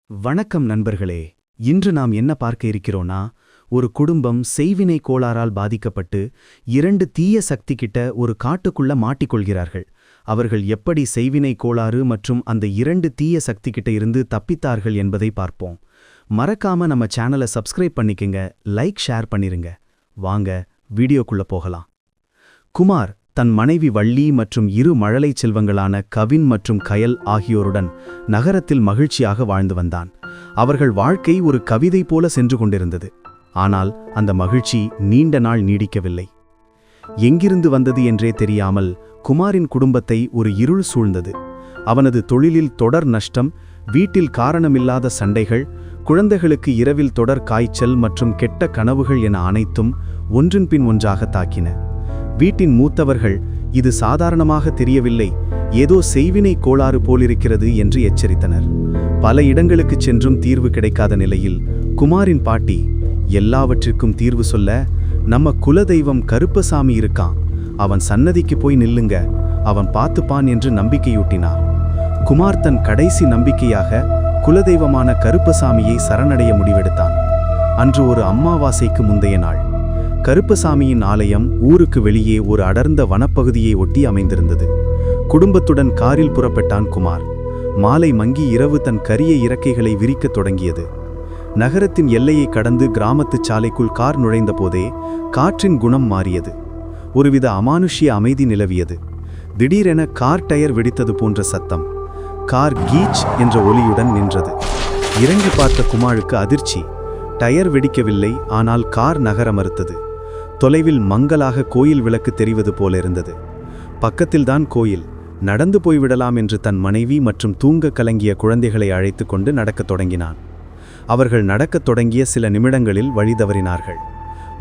வணக்கம் நண்பர்களே. இன்று நாம் என்ன பார்க்க இருக்கிறோம்னா, ஒரு குடும்பம் செய்வினை கோளாறால் பாதிக்கப்பட்டு 2 தீய சக்தி கிட்ட ஒரு காட்டுக்குள்ள மாட்டிக்கொள்கிறார்கள். அவர்கள் எப்படி செய்வினை கோளாறு மற்றும் அந்த 2 தீய சக்தி கிட்ட இருந்து தப்பித்தார்கள் என்பதை பார்ப்போம். மறக்காம நம்ம சேனலை சப்ஸ்கிரைப் பண்ணிக்கங்க, லைக் ஷேர் பண்ணிருங்க. வாங்க வீடியோக்குள்ள போகலாம். குமார் தன் மனைவி வள்ளி மற்றும் 2 மழலைச் செல்வங்களான கவின் மற்றும் கயல் ஆகியோருடன் நகரத்தில் மகிழ்ச்சியாக வாழ்ந்து வந்தான். அவர்கள் வாழ்க்கை ஒரு கவிதை போல சென்று கொண்டிருந்தது. ஆனால் அந்த மகிழ்ச்சி நீண்ட நாள் நீடிக்கவில்லை. எங்கிருந்து வந்தது என்றே தெரியாமல் குமாரின் குடும்பத்தை ஒரு இருள் சூழ்ந்தது. அவனது தொழிலில் தொடர் நஷ்டம், வீட்டில் காரணமில்லாத சண்டைகள், குழந்தைகளுக்கு இரவில் தொடர் காய்ச்சல் மற்றும் கெட்ட கனவுகள் என அனைத்தும் ஒன்றின் பின் ஒன்றாக தாக்கின. வீட்டின் மூத்தவர்கள் இது சாதாரணமாக தெரியவில்லை, ஏதோ செய்வினை கோளாறு போலிருக்கிறது என்று எச்சரித்தனர். பல இடங்களுக்குச் சென்றும் தீர்வு கிடைக்காத நிலையில் குமாரின் பாட்டி, எல்லாவற்றிற்கும் தீர்வு சொல்ல நம்ம குலதெய்வம் கருப்பசாமி இருக்கான், அவன் சன்னதிக்கு போய் நில்லுங்க, அவன் பார்த்துப்பான் என்று நம்பிக்கையூட்டினார். குமார் தன் கடைசி நம்பிக்கையாக குலதெய்வமான கருப்பசாமியை சரணடைய முடிவெடுத்தான். அன்று ஒரு அமாவாசைக்கு முந்தைய நாள். கருப்பசாமியின் ஆலயம் ஊருக்கு வெளியே ஒரு அடர்ந்த வனப்பகுதியை ஒட்டி அமைந்திருந்தது. குடும்பத்துடன் காரில் புறப்பட்டான் குமார். மாலை மங்கி இரவு தன் கரிய இறக்கைகளை விரிக்கத் தொடங்கியது. நகரத்தின் எல்லையை கடந்து கிராமத்துச் சாலைக்குள் கார் நுழைந்த போதே காற்றின் குணம் மாறியது. ஒருவித அமானுஷ்ய அமைதி நிலவியது. திடீரென கார் டயர் வெடித்தது போன்ற சத்தம். கார் கீச் என்ற ஒலியுடன் நின்றது. இறங்கி பார்த்த குமாருக்கு அதிர்ச்சி. டயர் வெடிக்கவில்லை, ஆனால் கார் நகர மறுத்தது. தொலைவில் மங்கலாக கோயில் விளக்கு தெரிவது போல இருந்தது. பக்கத்தில்தான் கோயில். நடந்து போய்விடலாம் என்று தன் மனைவி மற்றும் தூங்க கலங்கிய குழந்தைகளை அழைத்து கொண்டு நடக்கத் தொடங்கினான். அவர்கள் நடக்கத் தொடங்கிய சில நிமிடங்களில் வழி தவறினார்கள்.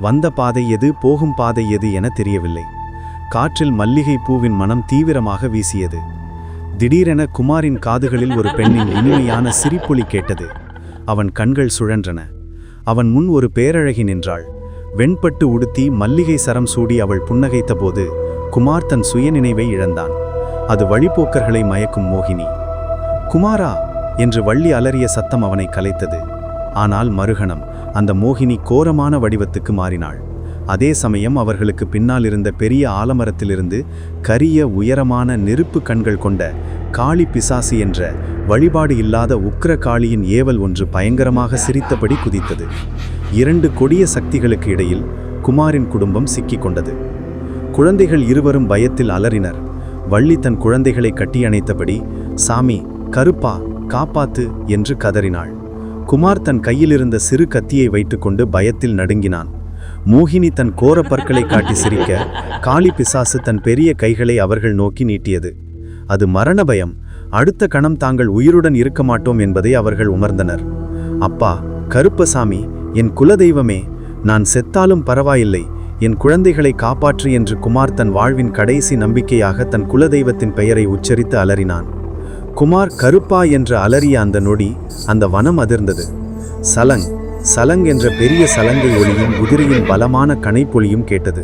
வந்த பாதை எது, போகும் பாதை எது என தெரியவில்லை. காற்றில் மல்லிகை பூவின் மனம் தீவிரமாக வீசியது. திடீரென குமாரின் காதுகளில் ஒரு பெண்ணின் இனிமையான சிரிப்பொலி கேட்டது. அவன் கண்கள் சுழன்றன. அவன் முன் ஒரு பேரழகி நின்றாள். வெண்பட்டு உடுத்தி மல்லிகை சரம் சூடி அவள் புன்னகைத்த போது குமார் தன் சுயநினைவை இழந்தான். அது வழிபோக்கர்களை மயக்கும் மோகினி. குமாரா என்று வள்ளி அலறிய சத்தம் அவனை கலைத்தது. ஆனால் மறுகணம் அந்த மோகினி கோரமான வடிவத்துக்கு மாறினாள். அதே சமயம் அவர்களுக்கு பின்னால் இருந்த பெரிய ஆலமரத்திலிருந்து கரிய உயரமான நெருப்பு கண்கள் கொண்ட காளி பிசாசு என்ற வழிபாடு இல்லாத உக்கிர காளியின் ஏவல் ஒன்று பயங்கரமாக சிரித்தபடி குதித்தது. 2 கொடிய சக்திகளுக்கு இடையில் குமாரின் குடும்பம் சிக்கிக் கொண்டது. குழந்தைகள் இருவரும் பயத்தில் அலறினர். வள்ளி தன் குழந்தைகளை கட்டியணைத்தபடி, சாமி, கருப்பா, காப்பாத்து என்று கதறினாள். குமார் தன் கையிலிருந்த சிறு கத்தியை வைத்துக்கொண்டு பயத்தில் நடுங்கினான். மோகினி தன் கோர பற்களை காட்டி சிரிக்க, காளி பிசாசு தன் பெரிய கைகளை அவர்கள் நோக்கி நீட்டியது. அது மரண பயம். அடுத்த கணம் தாங்கள் உயிருடன் இருக்க மாட்டோம் என்பதை அவர்கள் உணர்ந்தனர். அப்பா, கருப்பசாமி, என் குலதெய்வமே, நான் செத்தாலும் பரவாயில்லை, என் குழந்தைகளை காப்பாற்று என்று குமார் தன் வாழ்வின் கடைசி நம்பிக்கையாக தன் குலதெய்வத்தின் பெயரை உச்சரித்து அலறினான். குமார் கருப்பா என்று அலறிய அந்த நொடி அந்த வனம் அதிர்ந்தது. சலங் சலங் என்ற பெரிய சலங்கை ஒளியும் குதிரையின் பலமான கனைப்பொலியும் கேட்டது.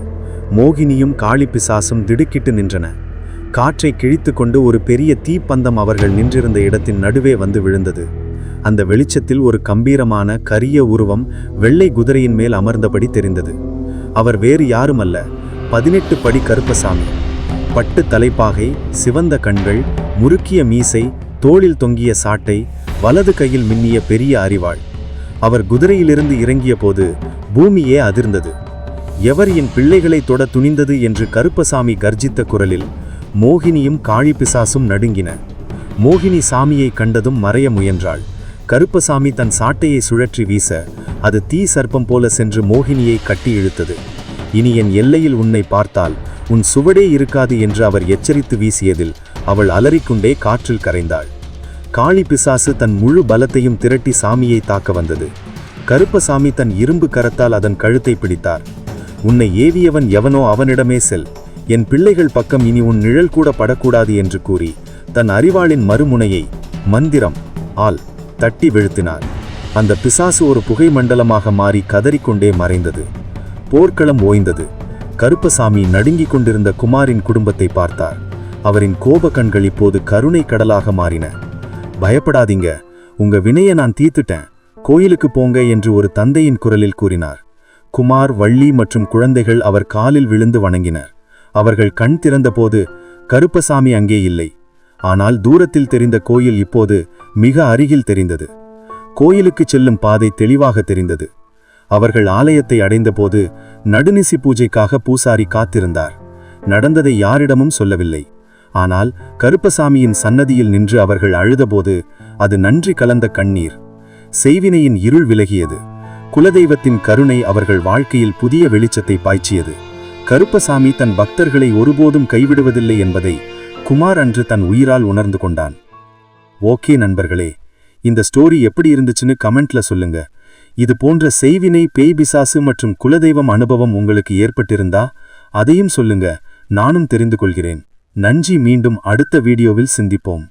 மோகினியும் காளி பிசாசும் திடுக்கிட்டு நின்றன. காற்றை கிழித்து கொண்டு ஒரு பெரிய தீப்பந்தம் அவர்கள் நின்றிருந்த இடத்தின் நடுவே வந்து விழுந்தது. அந்த வெளிச்சத்தில் ஒரு கம்பீரமான கரிய உருவம் வெள்ளை குதிரையின் மேல் அமர்ந்தபடி தெரிந்தது. அவர் வேறு யாருமல்ல, 18 படி கருப்பசாமி. பட்டு தலைப்பாகை, சிவந்த கண்கள், முறுக்கிய மீசை, தோளில் தொங்கிய சாட்டை, வலது கையில் மின்னிய பெரிய அரிவாள். அவர் குதிரையிலிருந்து இறங்கிய போது பூமியே அதிர்ந்தது. எவர் என் பிள்ளைகளை தொட துணிந்தது என்று கருப்பசாமி கர்ஜித்த குரலில் மோகினியும் காளி பிசாசும் நடுங்கின. மோகினி சாமியை கண்டதும் மறைய முயன்றாள். கருப்பசாமி தன் சாட்டையை சுழற்றி வீச அது தீ சர்ப்பம் போல சென்று மோகினியை கட்டி இழுத்தது. இனி என் எல்லையில் உன்னை பார்த்தால் உன் சுவடே இருக்காது என்று அவர் எச்சரித்து வீசியதில் அவள் அலறிக்கொண்டே காற்றில் கரைந்தாள். காளி பிசாசு தன் முழு பலத்தையும் திரட்டி சாமியை தாக்க வந்தது. கருப்பசாமி தன் இரும்பு கரத்தால் அதன் கழுத்தை பிடித்தார். உன்னை ஏவியவன் எவனோ அவனிடமே செல், என் பிள்ளைகள் பக்கம் இனி உன் நிழல் கூட படக்கூடாது என்று கூறி தன் அரிவாளின் மறுமுனையை மந்திரம் ஆல் தட்டி வீழ்த்தினார். அந்த பிசாசு ஒரு புகை மண்டலமாக மாறி கதறிக்கொண்டே மறைந்தது. போர்க்களம் ஓய்ந்தது. கருப்பசாமி நடுங்கிக் கொண்டிருந்த குமாரின் குடும்பத்தை பார்த்தார். அவரின் கோப கண்கள் இப்போது கருணை கடலாக மாறின. பயப்படாதீங்க, உங்க வினைய நான் தீர்த்துட்டேன், கோயிலுக்கு போங்க என்று ஒரு தந்தையின் குரலில் கூறினார். குமார், வள்ளி மற்றும் குழந்தைகள் அவர் காலில் விழுந்து வணங்கினர். அவர்கள் கண் திறந்தபோது கருப்பசாமி அங்கே இல்லை. ஆனால் தூரத்தில் தெரிந்த கோயில் இப்போது மிக அருகில் தெரிந்தது. கோயிலுக்கு செல்லும் பாதை தெளிவாக தெரிந்தது. அவர்கள் ஆலயத்தை அடைந்தபோது நடுநிசி பூஜைக்காக பூசாரி காத்திருந்தார். நடந்ததை யாரிடமும் சொல்லவில்லை. ஆனால் கருப்பசாமியின் சன்னதியில் நின்று அவர்கள் அழுதபோது அது நன்றி கலந்த கண்ணீர். செய்வினையின் இருள் விலகியது. குலதெய்வத்தின் கருணை அவர்கள் வாழ்க்கையில் புதிய வெளிச்சத்தை பாய்ச்சியது. கருப்பசாமி தன் பக்தர்களை ஒருபோதும் கைவிடுவதில்லை என்பதை குமார் அன்று தன் உயிரால் உணர்ந்து கொண்டான். ஓகே நண்பர்களே, இந்த ஸ்டோரி எப்படி இருந்துச்சுன்னு கமெண்ட்ல சொல்லுங்க. இது போன்ற செய்வினை, பேய் பிசாசு மற்றும் குலதெய்வம் அனுபவம் உங்களுக்கு ஏற்பட்டிருந்தா அதையும் சொல்லுங்க, நானும் தெரிந்து கொள்கிறேன். நன்றி. மீண்டும் அடுத்த வீடியோவில் சிந்திப்போம்.